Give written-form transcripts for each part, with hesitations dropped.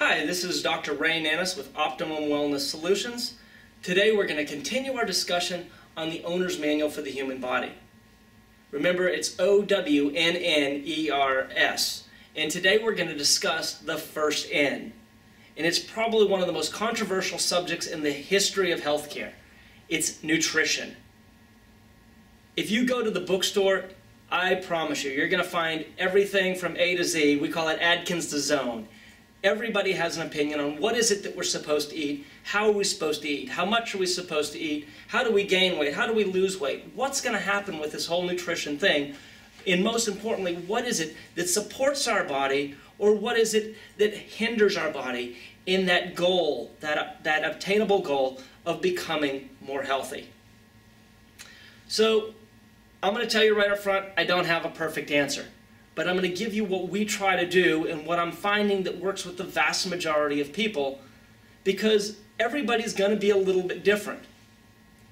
Hi, this is Dr. Ray Nanis with Optimum Wellness Solutions. Today we're going to continue our discussion on the Owner's Manual for the Human Body. Remember, it's OWNNERS. And today we're going to discuss the first N. And it's probably one of the most controversial subjects in the history of healthcare. It's nutrition. If you go to the bookstore, I promise you're going to find everything from A to Z. We call it Adkins the Zone. Everybody has an opinion on what is it that we're supposed to eat, how are we supposed to eat, how much are we supposed to eat, how do we gain weight, how do we lose weight, what's going to happen with this whole nutrition thing, and most importantly, what is it that supports our body, or what is it that hinders our body in that goal, that obtainable goal of becoming more healthy. So I'm going to tell you right up front, I don't have a perfect answer. But I'm going to give you what we try to do and what I'm finding that works with the vast majority of people, because everybody's going to be a little bit different.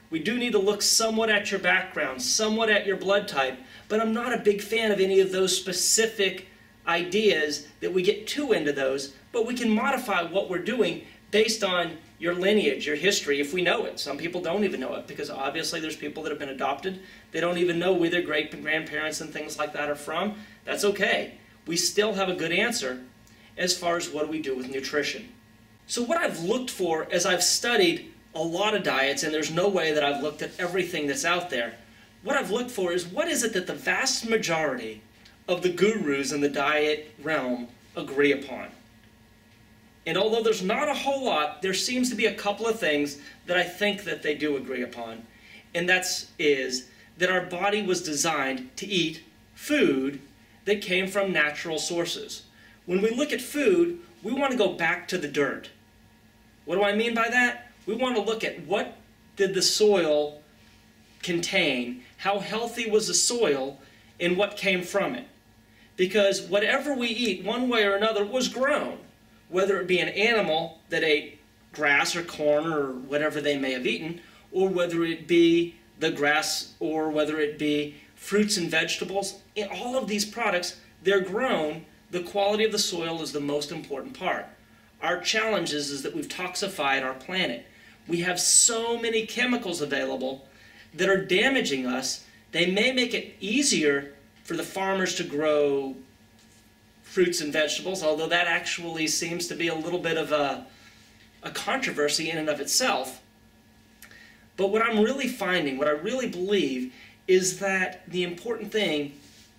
We do need to look somewhat at your background, somewhat at your blood type, but I'm not a big fan of any of those specific ideas that we get too into those, but we can modify what we're doing based on your lineage, your history, if we know it. Some people don't even know it, because obviously there's people that have been adopted. They don't even know where their great-grandparents and things like that are from. That's okay. We still have a good answer as far as what do we do with nutrition. So what I've looked for as I've studied a lot of diets, and there's no way that I've looked at everything that's out there, what I've looked for is what is it that the vast majority of the gurus in the diet realm agree upon. And although there's not a whole lot, there seems to be a couple of things that I think that they do agree upon. And that is that our body was designed to eat food that came from natural sources. When we look at food, we want to go back to the dirt. What do I mean by that? We want to look at what did the soil contain, how healthy was the soil, and what came from it. Because whatever we eat, one way or another, was grown. Whether it be an animal that ate grass or corn or whatever they may have eaten, or whether it be the grass, or whether it be fruits and vegetables, in all of these products, they're grown. The quality of the soil is the most important part. Our challenge is that we've toxified our planet. We have so many chemicals available that are damaging us. They may make it easier for the farmers to grow fruits and vegetables, although that actually seems to be a little bit of a controversy in and of itself. But what I'm really finding, what I really believe, is that the important thing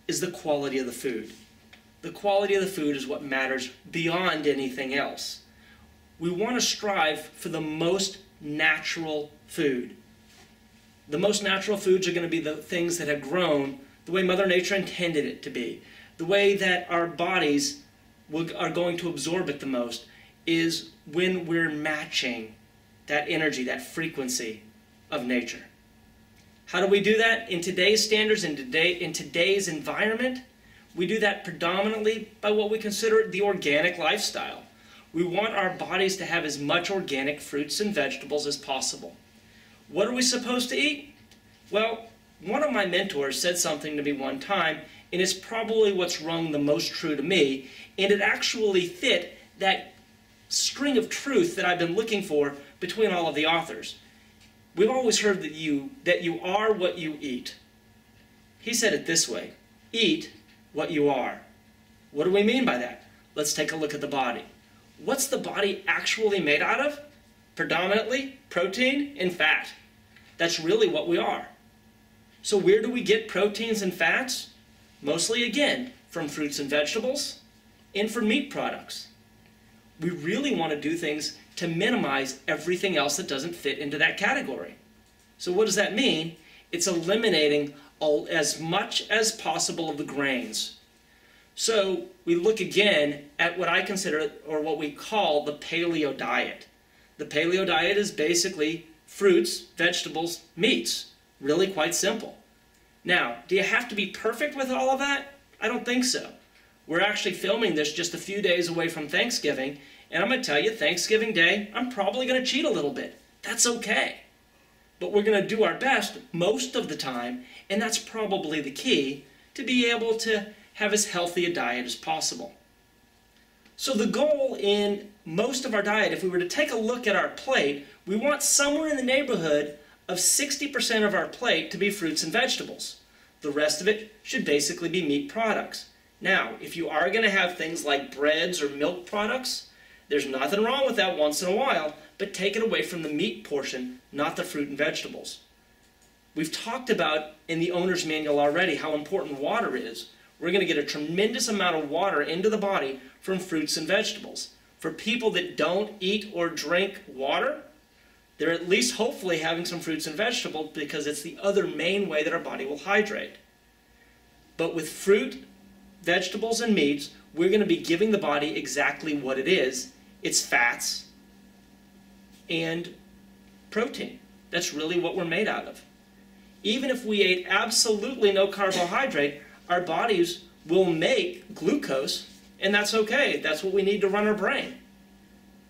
is the quality of the food. The quality of the food is what matters beyond anything else. We want to strive for the most natural food. The most natural foods are going to be the things that have grown the way Mother Nature intended it to be. The way that our bodies are going to absorb it the most is when we're matching that energy, that frequency of nature. How do we do that? In today's standards, in today's environment, we do that predominantly by what we consider the organic lifestyle. We want our bodies to have as much organic fruits and vegetables as possible. What are we supposed to eat? Well, one of my mentors said something to me one time, and it's probably what's rung the most true to me, and it actually fit that string of truth that I've been looking for between all of the authors. We've always heard that you are what you eat. He said it this way: eat what you are. What do we mean by that? Let's take a look at the body. What's the body actually made out of? Predominantly protein and fat. That's really what we are. So where do we get proteins and fats? Mostly, again, from fruits and vegetables and from meat products. We really want to do things to minimize everything else that doesn't fit into that category. So what does that mean? It's eliminating as much as possible of the grains. So we look again at what I consider, or what we call, the paleo diet. The paleo diet is basically fruits, vegetables, meats. Really quite simple. Now, do you have to be perfect with all of that? I don't think so. We're actually filming this just a few days away from Thanksgiving, and I'm going to tell you, Thanksgiving Day, I'm probably going to cheat a little bit. That's okay. But we're going to do our best most of the time, and that's probably the key to be able to have as healthy a diet as possible. So the goal in most of our diet, if we were to take a look at our plate, we want somewhere in the neighborhood of 60% of our plate to be fruits and vegetables. The rest of it should basically be meat products. Now, if you are going to have things like breads or milk products, there's nothing wrong with that once in a while, but take it away from the meat portion, not the fruit and vegetables. We've talked about in the owner's manual already how important water is. We're going to get a tremendous amount of water into the body from fruits and vegetables. For people that don't eat or drink water, they're at least hopefully having some fruits and vegetables because it's the other main way that our body will hydrate. But with fruit, vegetables, and meats, we're going to be giving the body exactly what it is. It's fats and protein. That's really what we're made out of. Even if we ate absolutely no carbohydrate, our bodies will make glucose, and that's okay. That's what we need to run our brain.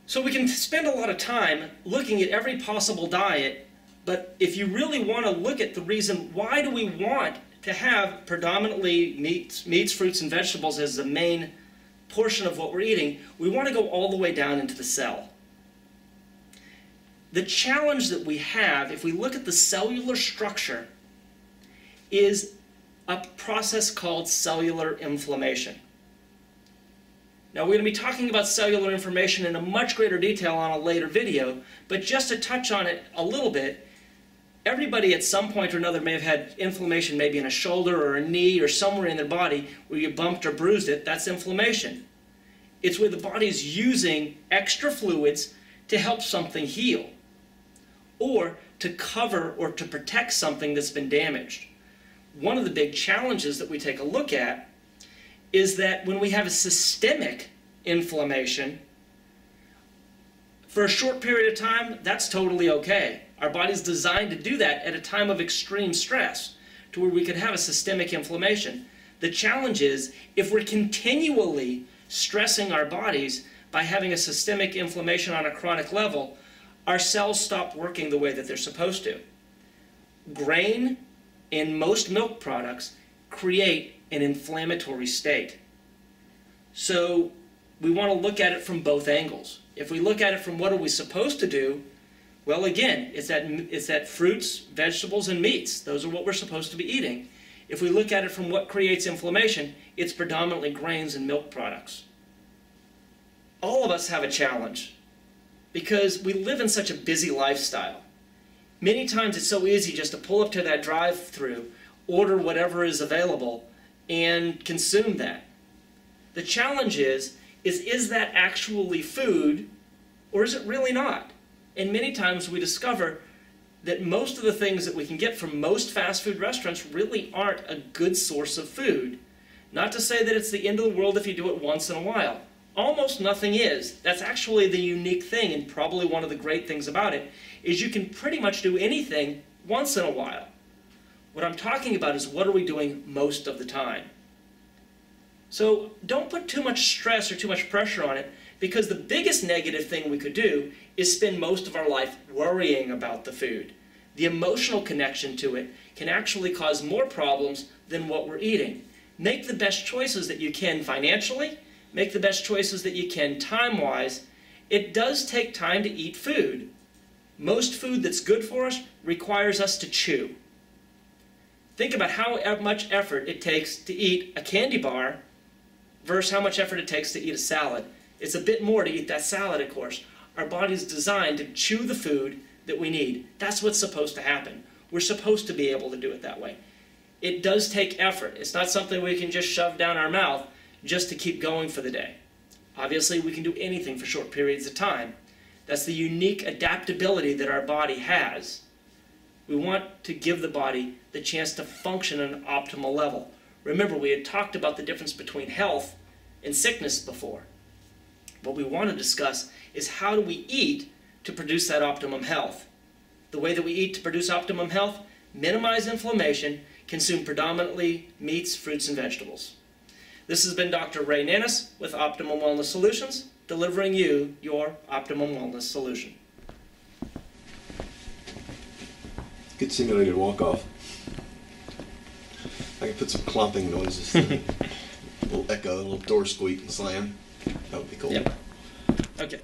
So we can spend a lot of time looking at every possible diet, but if you really want to look at the reason why do we want to have predominantly meats, fruits, and vegetables as the main portion of what we're eating, we want to go all the way down into the cell. The challenge that we have, if we look at the cellular structure, is a process called cellular inflammation. Now, we're going to be talking about cellular inflammation in a much greater detail on a later video, but just to touch on it a little bit, everybody at some point or another may have had inflammation maybe in a shoulder or a knee or somewhere in their body where you bumped or bruised it. That's inflammation. It's where the body's using extra fluids to help something heal or to cover or to protect something that's been damaged. One of the big challenges that we take a look at is that when we have a systemic inflammation, for a short period of time, that's totally okay. Our body's designed to do that at a time of extreme stress, to where we could have a systemic inflammation. The challenge is, if we're continually stressing our bodies by having a systemic inflammation on a chronic level, our cells stop working the way that they're supposed to. Grain and most milk products create an inflammatory state. So we want to look at it from both angles. If we look at it from what are we supposed to do, well, again, it's that fruits, vegetables, and meats. Those are what we're supposed to be eating. If we look at it from what creates inflammation, it's predominantly grains and milk products. All of us have a challenge because we live in such a busy lifestyle. Many times it's so easy just to pull up to that drive-thru, order whatever is available, and consume that. The challenge is that actually food, or is it really not? And many times we discover that most of the things that we can get from most fast food restaurants really aren't a good source of food. Not to say that it's the end of the world if you do it once in a while. Almost nothing is. That's actually the unique thing, and probably one of the great things about it, is you can pretty much do anything once in a while. What I'm talking about is what are we doing most of the time. So don't put too much stress or too much pressure on it, because the biggest negative thing we could do is spend most of our life worrying about the food. The emotional connection to it can actually cause more problems than what we're eating. Make the best choices that you can financially, make the best choices that you can time-wise. It does take time to eat food. Most food that's good for us requires us to chew. Think about how much effort it takes to eat a candy bar versus how much effort it takes to eat a salad. It's a bit more to eat that salad, of course. Our body's designed to chew the food that we need. That's what's supposed to happen. We're supposed to be able to do it that way. It does take effort. It's not something we can just shove down our mouth just to keep going for the day. Obviously, we can do anything for short periods of time. That's the unique adaptability that our body has. We want to give the body the chance to function at an optimal level. Remember, we had talked about the difference between health and sickness before. What we want to discuss is how do we eat to produce that optimum health. The way that we eat to produce optimum health: minimize inflammation, consume predominantly meats, fruits, and vegetables. This has been Dr. Ray Nannis with Optimum Wellness Solutions, delivering you your optimum wellness solution. Good simulated walk-off. I can put some clomping noises, a little echo, a little door squeak and slam. That would be cool. Yep. Okay.